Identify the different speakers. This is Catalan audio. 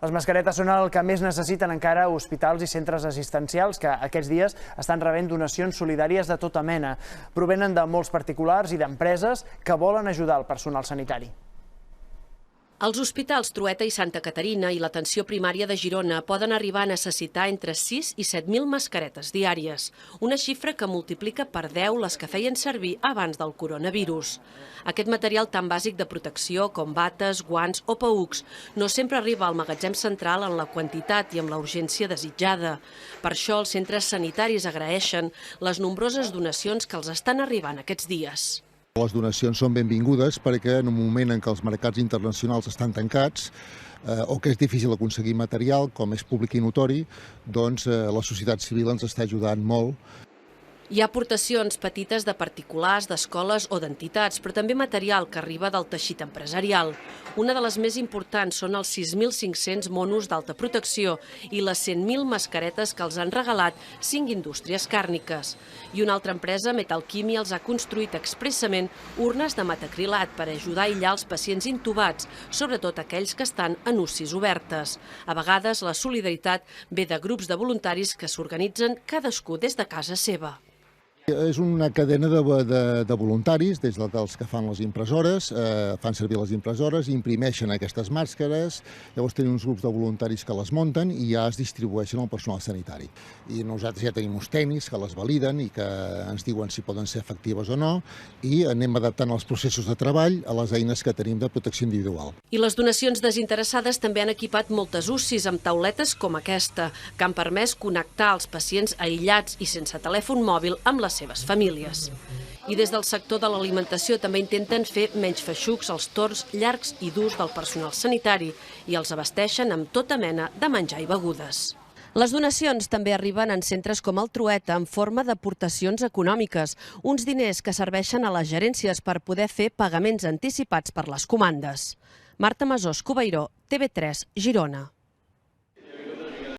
Speaker 1: Les mascaretes són el que més necessiten encara hospitals i centres assistencials que aquests dies estan rebent donacions solidàries de tota mena. Provenen de molts particulars i d'empreses que volen ajudar el personal sanitari.
Speaker 2: Els hospitals Trueta i Santa Caterina i l'atenció primària de Girona poden arribar a necessitar entre 6 i 7.000 mascaretes diàries, una xifra que multiplica per 10 les que feien servir abans del coronavirus. Aquest material tan bàsic de protecció com bates, guants o paücs no sempre arriba al magatzem central en la quantitat i amb la urgència desitjada. Per això els centres sanitaris agraeixen les nombroses donacions que els estan arribant aquests dies.
Speaker 3: Les donacions són benvingudes perquè en un moment en què els mercats internacionals estan tancats o que és difícil aconseguir material, com és públic i notori, doncs la societat civil ens està ajudant molt.
Speaker 2: Hi ha aportacions petites de particulars, d'escoles o d'entitats, però també material que arriba del teixit empresarial. Una de les més importants són els 6.500 monos d'alta protecció i les 100.000 mascaretes que els han regalat 5 indústries càrniques. I una altra empresa, Metalquimi, els ha construït expressament urnes de metacrilat per ajudar a aïllar els pacients intubats, sobretot aquells que estan en UCIs obertes. A vegades la solidaritat ve de grups de voluntaris que s'organitzen cadascú des de casa seva.
Speaker 3: És una cadena de voluntaris, des dels que fan les impressores, fan servir les impressores, imprimeixen aquestes màscares, llavors tenim uns grups de voluntaris que les munten i ja es distribueixen al personal sanitari. I nosaltres ja tenim uns tècnics que les validen i que ens diuen si poden ser efectives o no i anem adaptant els processos de treball a les eines que tenim de protecció individual.
Speaker 2: I les donacions desinteressades també han equipat moltes UCIs amb tauletes com aquesta, que han permès connectar els pacients aïllats i sense telèfon mòbil amb les seves famílies. I des del sector de l'alimentació també intenten fer menys feixucs als torns llargs i durs del personal sanitari i els abasteixen amb tota mena de menjar i begudes. Les donacions també arriben en centres com el Trueta en forma d'aportacions econòmiques, uns diners que serveixen a les gerències per poder fer pagaments anticipats per les comandes. Marta Masós, Cubeiró, TV3, Girona.